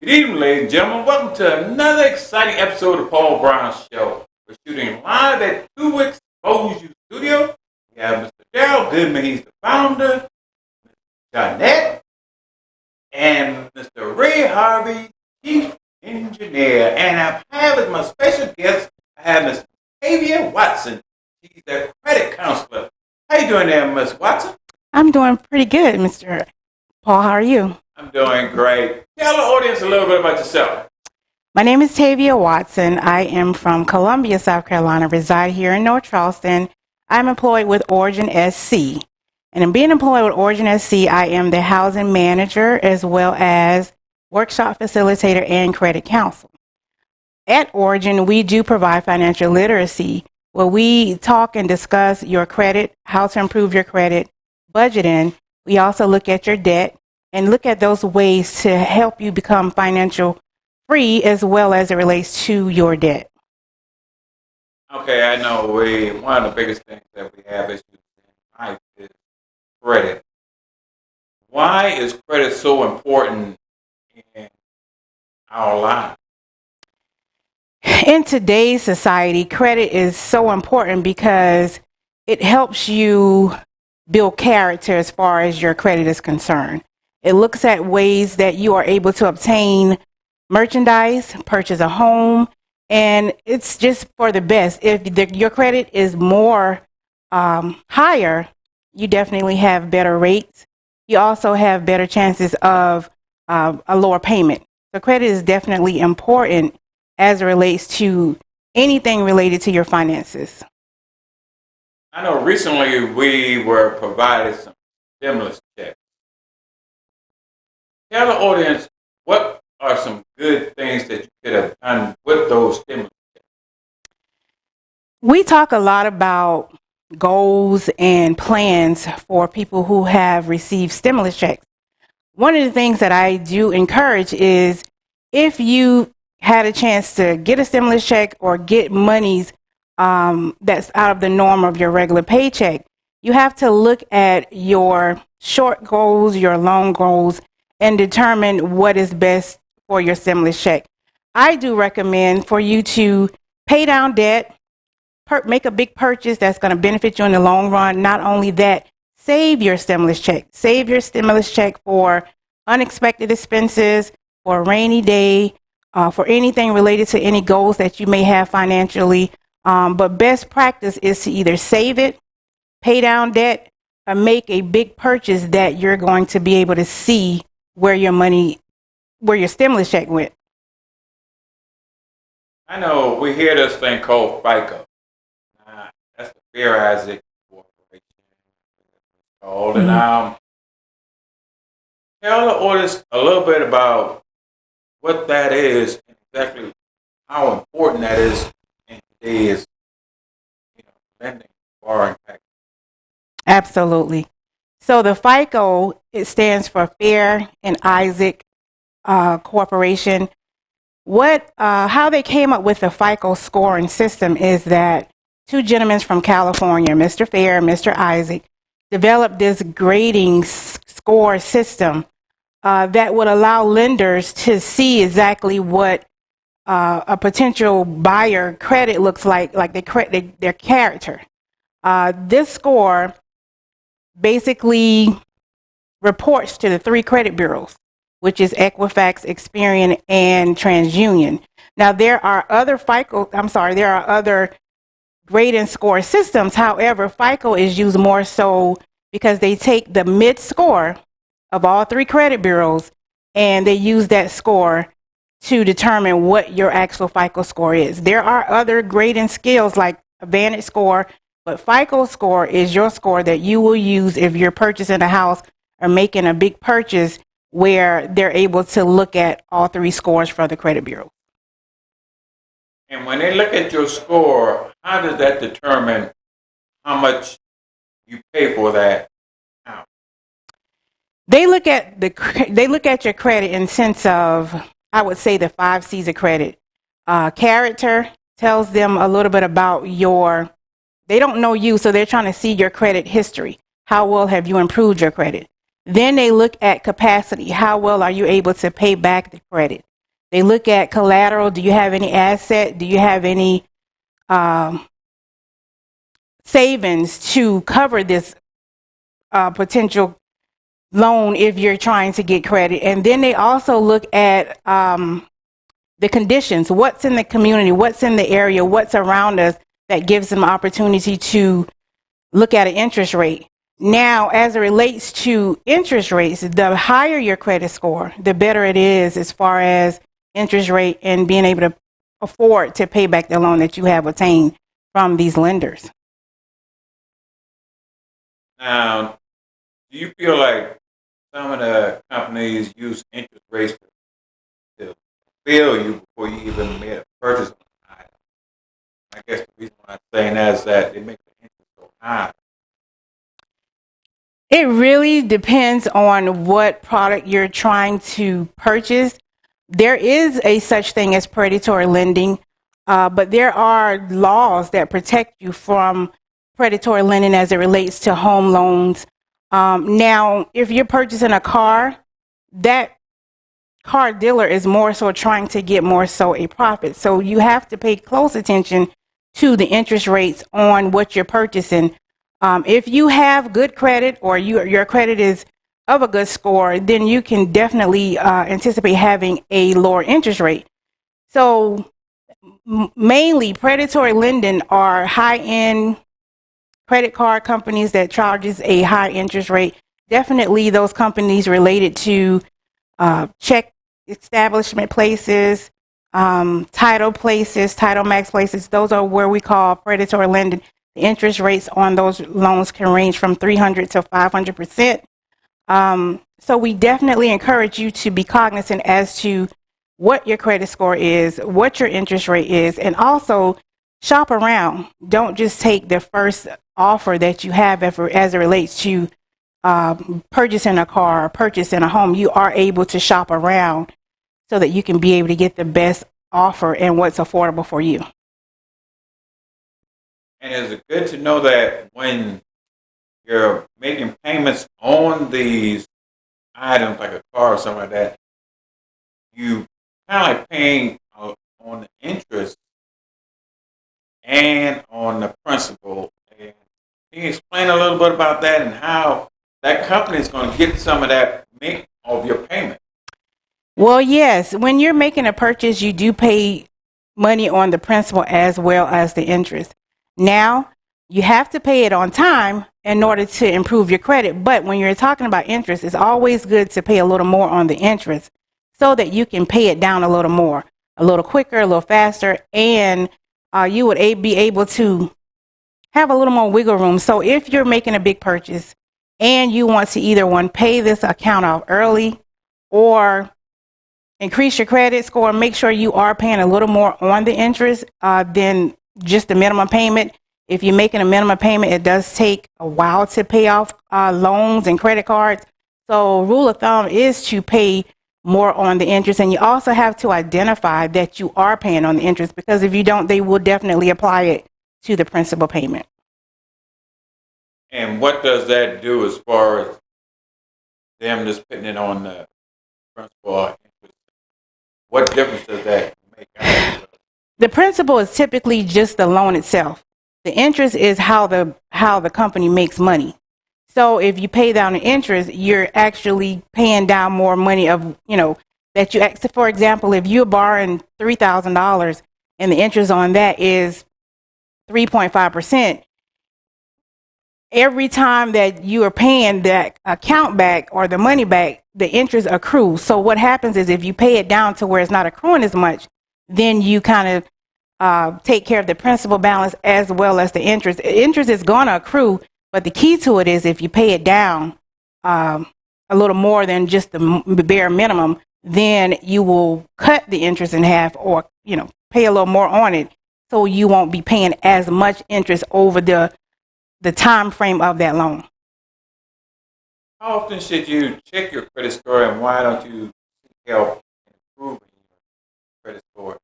Good evening, ladies and gentlemen. Welcome to another exciting episode of Paul Brown's Show. We're shooting live at 2 Exposure Studio. We have Mr. Darrell Goodman. He's the founder. Mr. Jonette. And Mr. Ray Harvey, chief engineer. And I have as my special guest, I have Ms. Tavia Watson. She's the credit counselor. How you doing there, Ms. Watson? I'm doing pretty good, Mr. Paul. How are you? I'm doing great. Tell the audience a little bit about yourself. My name is Tavia Watson. I am from Columbia, South Carolina, reside here in North Charleston. I'm employed with OriginSC. And in being employed with OriginSC, I am the housing manager as well as workshop facilitator and credit counselor. At Origin, we do provide financial literacy where we talk and discuss your credit, how to improve your credit, budgeting. We also look at your debt and look at those ways to help you become financial free as well as it relates to your debt. Okay, I know one of the biggest things that we have issues in life is credit. Why is credit so important in our lives? In today's society, credit is so important because it helps you build character as far as your credit is concerned. It looks at ways that you are able to obtain merchandise, purchase a home, and it's just for the best. If your credit is more higher, you definitely have better rates. You also have better chances of a lower payment. So credit is definitely important as it relates to anything related to your finances. I know recently we were provided some stimulus checks. Tell the audience what are some good things that you could have done with those stimulus checks. We talk a lot about goals and plans for people who have received stimulus checks. One of the things that I do encourage is if you had a chance to get a stimulus check or get monies that's out of the norm of your regular paycheck, you have to look at your short goals, your long goals, and determine what is best for your stimulus check. I do recommend for you to pay down debt, make a big purchase that's going to benefit you in the long run. Not only that, save your stimulus check. Save your stimulus check for unexpected expenses, for a rainy day, for anything related to any goals that you may have financially. But best practice is to either save it, pay down debt, or make a big purchase that you're going to be able to see where your stimulus check went. I know we hear this thing called FICO. That's the Fair Isaac Corporation. Called. Mm-hmm. And tell the audience a little bit about what that is and exactly how important that is in today's lending, borrowing package. Absolutely. So the FICO, it stands for Fair and Isaac Corporation. How they came up with the FICO scoring system is that two gentlemen from California, Mr. Fair and Mr. Isaac, developed this grading score system that would allow lenders to see exactly what a potential buyer credit looks like their character. This score basically reports to the 3 credit bureaus, which is Equifax, Experian, and TransUnion. Now there are other grade and score systems. However, FICO is used more so because they take the mid score of all 3 credit bureaus and they use that score to determine what your actual FICO score is. There are other grading scales like a Vantage score, but FICO score is your score that you will use if you're purchasing a house or making a big purchase where they're able to look at all 3 scores for the credit bureau. And when they look at your score, how does that determine how much you pay for that house? They look at your credit in sense of, I would say, the 5 C's of credit. Character tells them a little bit about they don't know you, so they're trying to see your credit history. How well have you improved your credit? Then they look at capacity. How well are you able to pay back the credit? They look at collateral. Do you have any asset? Do you have any savings to cover this potential loan if you're trying to get credit? And then they also look at the conditions. What's in the community? What's in the area? What's around us that gives them opportunity to look at an interest rate? Now, as it relates to interest rates, the higher your credit score, the better it is as far as interest rate and being able to afford to pay back the loan that you have obtained from these lenders. Now, do you feel like some of the companies use interest rates to fail you before you even made a purchase on an item? I guess the reason why I'm saying that is that they make the interest so high. It really depends on what product you're trying to purchase. There is a such thing as predatory lending, but there are laws that protect you from predatory lending as it relates to home loans. Now, if you're purchasing a car, that car dealer is more so trying to get more so a profit. So you have to pay close attention to the interest rates on what you're purchasing. If you have good credit or your credit is of a good score, then you can definitely anticipate having a lower interest rate. So mainly predatory lending are high-end credit card companies that charges a high interest rate. Definitely those companies related to check establishment places, title places, title max places. Those are where we call predatory lending. The interest rates on those loans can range from 300 to 500%. So we definitely encourage you to be cognizant as to what your credit score is, what your interest rate is, and also shop around. Don't just take the first offer that you have as it relates to purchasing a car or purchasing a home. You are able to shop around so that you can be able to get the best offer and what's affordable for you. And is it good to know that when you're making payments on these items, like a car or something like that, you kind of like paying on the interest and on the principal? And can you explain a little bit about that and how that company is going to get some of that make of your payment? Well, yes, when you're making a purchase, you do pay money on the principal as well as the interest. Now, you have to pay it on time in order to improve your credit. But when you're talking about interest, it's always good to pay a little more on the interest so that you can pay it down a little more, a little quicker, a little faster, and you would be able to have a little more wiggle room. So if you're making a big purchase and you want to either pay this account off early or increase your credit score, make sure you are paying a little more on the interest than just the minimum payment. If you're making a minimum payment, it does take a while to pay off loans and credit cards. So rule of thumb is to pay more on the interest. And you also have to identify that you are paying on the interest, because if you don't, they will definitely apply it to the principal payment. And what does that do as far as them just putting it on the principal or interest? What difference does that make? The principal is typically just the loan itself. The interest is how the company makes money. So if you pay down the interest, you're actually paying down more money that you, for example, if you're borrowing $3,000 and the interest on that is 3.5%, every time that you are paying that account back or the money back, the interest accrues. So what happens is if you pay it down to where it's not accruing as much, then you kind of take care of the principal balance as well as the interest. Interest is going to accrue, but the key to it is if you pay it down a little more than just the bare minimum, then you will cut the interest in half or, pay a little more on it. So you won't be paying as much interest over the time frame of that loan. How often should you check your credit score, and why don't you seek help in improving your credit score?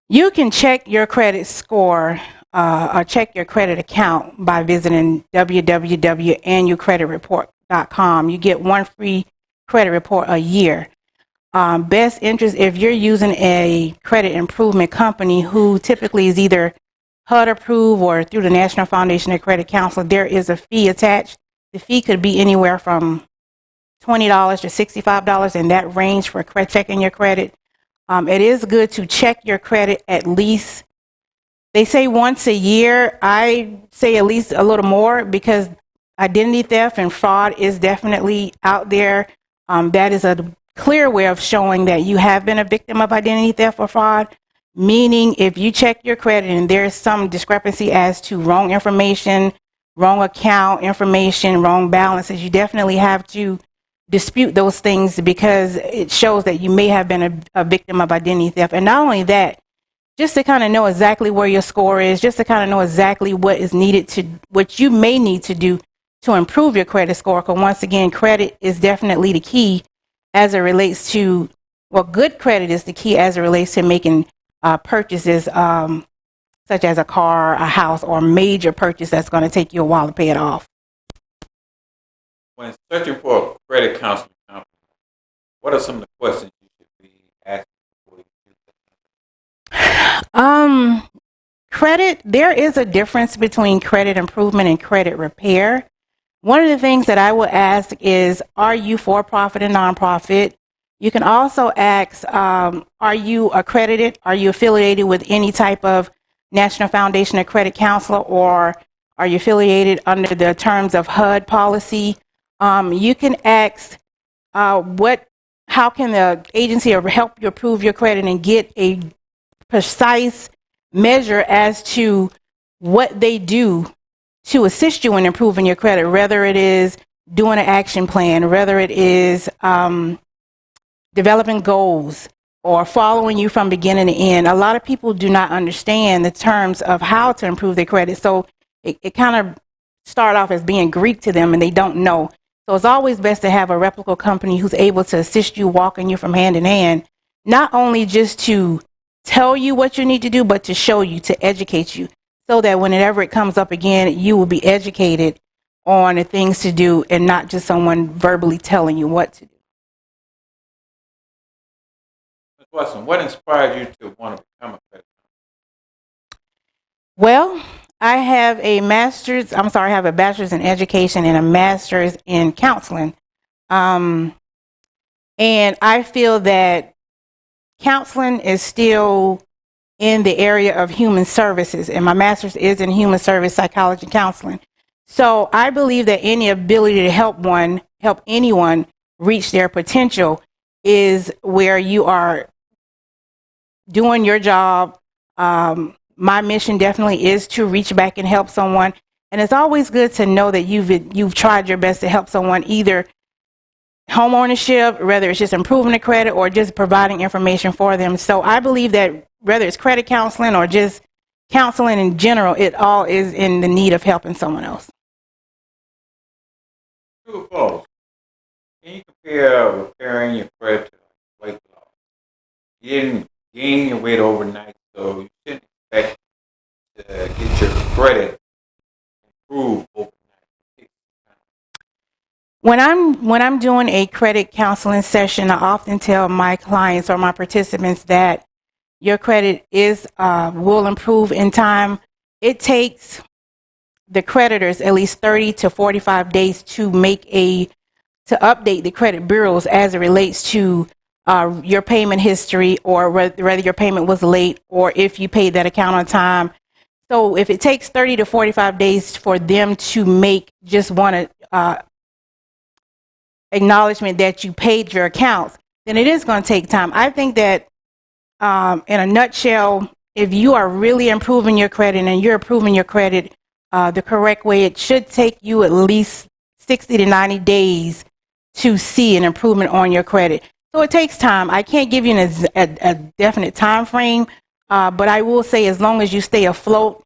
You can check your credit score or check your credit account by visiting www.annualcreditreport.com. You get one free credit report a year. Best interest, if you're using a credit improvement company who typically is either HUD approved or through the National Foundation of Credit Counseling, there is a fee attached. The fee could be anywhere from $20 to $65 in that range for checking your credit. It is good to check your credit at least, they say once a year. I say at least a little more because identity theft and fraud is definitely out there. That is a clear way of showing that you have been a victim of identity theft or fraud, meaning if you check your credit and there's some discrepancy as to wrong information, wrong account information, wrong balances, you definitely have to dispute those things because it shows that you may have been a victim of identity theft. And not only that, just to kind of know exactly where your score is, just to kind of know exactly what is needed to, what you may need to do to improve your credit score. Because once again, credit is definitely the key as it relates to, well, good credit is the key as it relates to making purchases such as a car, a house, or a major purchase that's going to take you a while to pay it off. When searching for a credit counseling company, what are some of the questions you should be asking before you do that? Credit, there is a difference between credit improvement and credit repair. One of the things that I will ask is, are you for-profit and nonprofit? You can also ask, are you accredited? Are you affiliated with any type of National Foundation of Credit Counselor, or are you affiliated under the terms of HUD policy? You can ask, how can the agency help you improve your credit and get a precise measure as to what they do to assist you in improving your credit, whether it is doing an action plan, whether it is developing goals or following you from beginning to end. A lot of people do not understand the terms of how to improve their credit. So it kind of start off as being Greek to them and they don't know. So it's always best to have a reputable company who's able to assist you, walking you from hand in hand, not only just to tell you what you need to do, but to show you, to educate you, so that whenever it comes up again, you will be educated on the things to do and not just someone verbally telling you what to do. Ms. Watson, what inspired you to want to become a credit counselor? Well, I have a bachelor's in education and a master's in counseling. And I feel that counseling is still in the area of human services, and my master's is in human service psychology counseling. So I believe that any ability to help anyone reach their potential is where you are doing your job. My mission definitely is to reach back and help someone. And it's always good to know that you've tried your best to help someone, either home ownership, whether it's just improving the credit or just providing information for them. So I believe that whether it's credit counseling or just counseling in general, it all is in the need of helping someone else. True or false? Can you compare repairing your credit to weight loss? You didn't gain your weight overnight, so you shouldn't expect to get your credit improved overnight. When I'm doing a credit counseling session, I often tell my clients or my participants that your credit will improve in time. It takes the creditors at least 30 to 45 days to update the credit bureaus as it relates to your payment history, or whether your payment was late or if you paid that account on time. So if it takes 30 to 45 days for them to make just one acknowledgement that you paid your accounts, then it is going to take time. I think that in a nutshell, if you are really improving your credit and you're improving your credit the correct way, it should take you at least 60 to 90 days to see an improvement on your credit. So it takes time. I can't give you a definite time frame, but I will say, as long as you stay afloat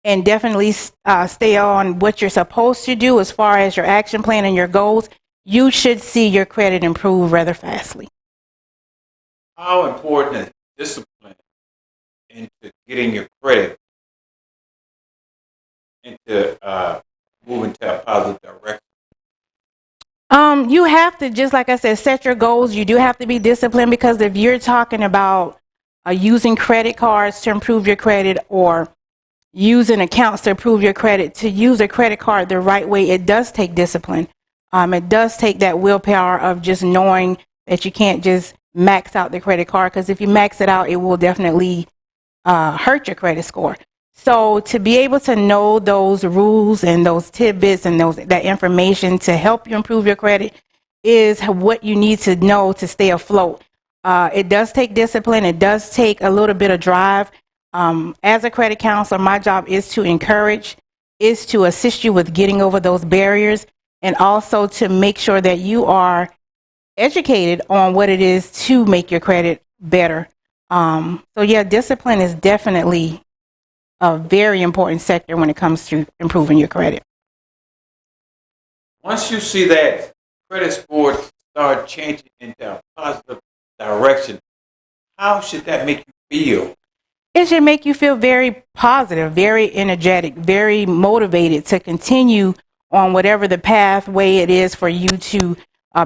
and definitely stay on what you're supposed to do as far as your action plan and your goals, you should see your credit improve rather fastly. How important is discipline into getting your credit into moving to a positive direction? You have to, just like I said, set your goals. You do have to be disciplined, because if you're talking about using credit cards to improve your credit, or using accounts to improve your credit, to use a credit card the right way, it does take discipline. It does take that willpower of just knowing that you can't just max out the credit card, because if you max it out, it will definitely hurt your credit score. So to be able to know those rules and those tidbits and that information to help you improve your credit is what you need to know to stay afloat. It does take discipline. It does take a little bit of drive. As a credit counselor, my job is to encourage, is to assist you with getting over those barriers, and also to make sure that you are educated on what it is to make your credit better. So yeah, discipline is definitely a very important sector when it comes to improving your credit. Once you see that credit score start changing into a positive direction, how should that make you feel? It should make you feel very positive, very energetic, very motivated to continue on whatever the pathway it is for you to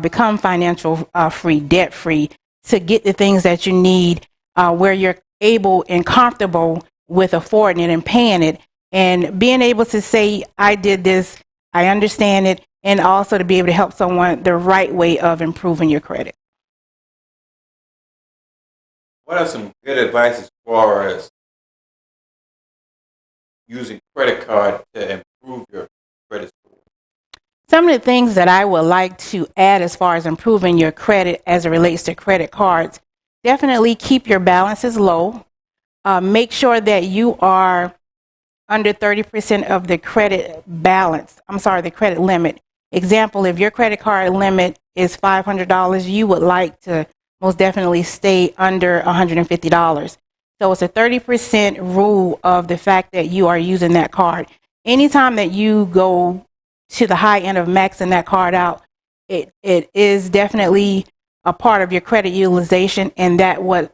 become financial free, debt free, to get the things that you need, where you're able and comfortable with affording it and paying it, and being able to say, I did this, I understand it, and also to be able to help someone the right way of improving your credit. What are some good advice as far as using credit card to improve your credit score? Some of the things that I would like to add as far as improving your credit as it relates to credit cards: definitely keep your balances low. Make sure that you are under 30% of the credit balance. The credit limit. Example, if your credit card limit is $500, you would like to most definitely stay under $150. So it's a 30% rule of the fact that you are using that card. Anytime that you go to the high end of maxing that card out, it is definitely a part of your credit utilization, and that what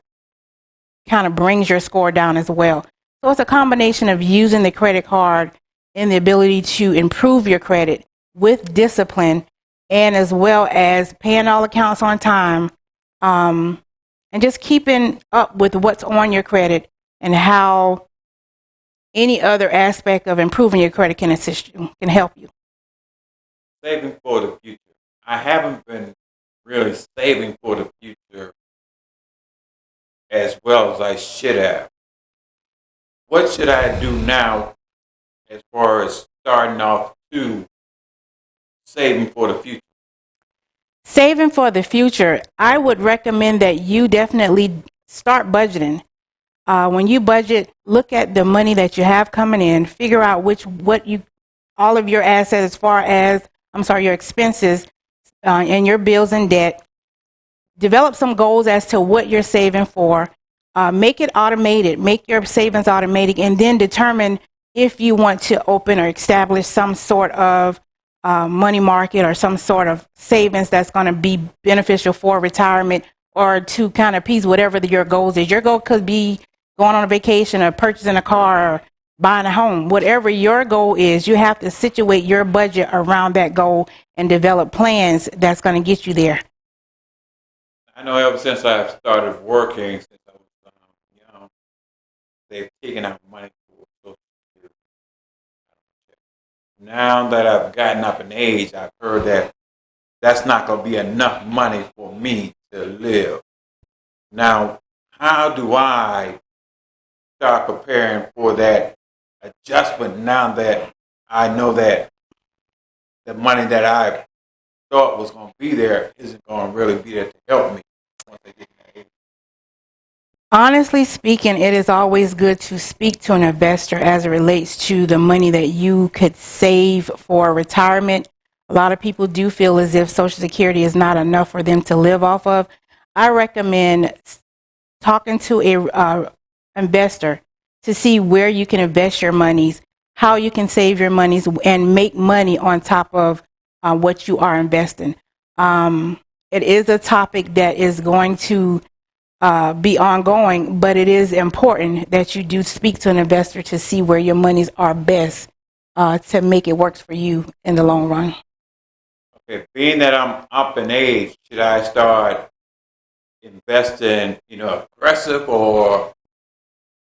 kind of brings your score down as well. So it's a combination of using the credit card and the ability to improve your credit with discipline, and as well as paying all accounts on time, and just keeping up with what's on your credit and how any other aspect of improving your credit can assist you, can help you. Saving for the future. I haven't been really saving for the future as well as I should have. What should I do now as far as starting off to saving for the future? Saving for the future, I would recommend that you definitely start budgeting. When you budget, look at the money that you have coming in, figure out all of your assets as far as, your expenses and your bills and debt. Develop some goals as to what you're saving for. Make it automated, make your savings automatic, and then determine if you want to open or establish some sort of money market or some sort of savings that's going to be beneficial for retirement, or to kind of appease whatever your goals is. Your goal could be going on a vacation or purchasing a car or buying a home. Whatever your goal is, you have to situate your budget around that goal and develop plans that's going to get you there. I know ever since I've started working, since I was young, they've taken out money for Social Security. Now that I've gotten up in age, I've heard that that's not going to be enough money for me to live. Now, how do I start preparing for that adjustment now that I know that the money that I thought was going to be there isn't going to really be there to help me once I get in that age? Honestly speaking, it is always good to speak to an investor as it relates to the money that you could save for retirement. A lot of people do feel as if Social Security is not enough for them to live off of. I recommend talking to a investor to see where you can invest your monies, how you can save your monies and make money on top of what you are investing. It is a topic that is going to be ongoing, but it is important that you do speak to an investor to see where your monies are best to make it work for you in the long run. Okay, being that I'm up in age, should I start investing, aggressive, or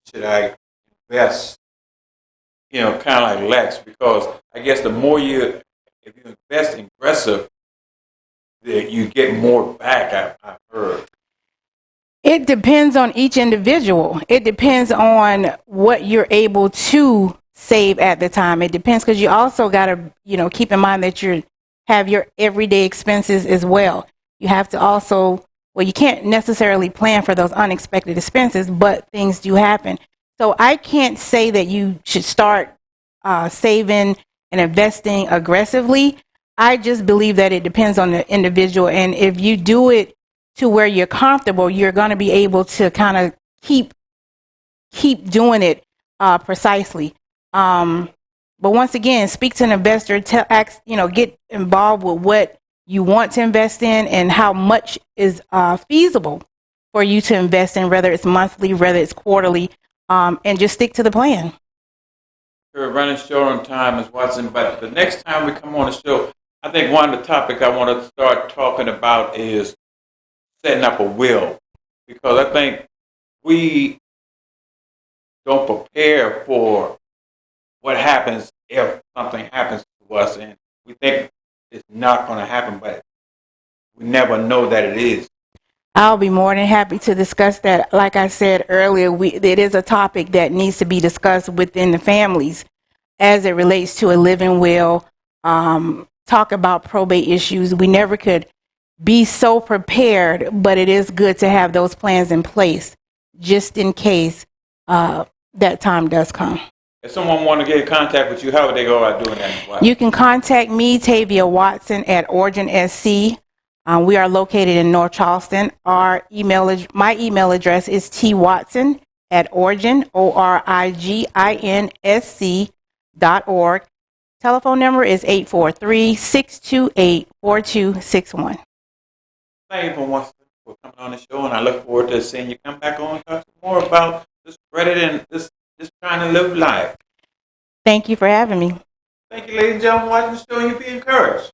should I invest, kind of like Lex? Because I guess if you invest aggressive, that you get more back. I've heard. It depends on each individual. It depends on what you're able to save at the time. It depends because you also got to, keep in mind that you have your everyday expenses as well. You have to also, well, you can't necessarily plan for those unexpected expenses, but things do happen. So I can't say that you should start saving and investing aggressively. I just believe that it depends on the individual. And if you do it to where you're comfortable, you're going to be able to kind of keep doing it precisely. But once again, speak to an investor. Get involved with what you want to invest in and how much is feasible for you to invest in, whether it's monthly, whether it's quarterly, and just stick to the plan. We're running short on time, Ms. Watson, but the next time we come on the show, I think one of the topics I want to start talking about is setting up a will, because I think we don't prepare for what happens if something happens to us, and we think it's not going to happen, but we never know that it is. I'll be more than happy to discuss that. Like I said earlier, it is a topic that needs to be discussed within the families as it relates to a living will. Talk about probate issues. We never could be so prepared, but it is good to have those plans in place just in case that time does come. If someone want to get in contact with you, how would they go about doing that? You can contact me, Tavia Watson, at OriginSC. We are located in North Charleston. My email address is twatson@origin, ORIGINSC.org. Telephone number is 843-628-4261. Thank you for coming on the show, and I look forward to seeing you come back on and talk more about this credit and this trying to live life. Thank you for having me. Thank you, ladies and gentlemen, watching the show, and you be encouraged.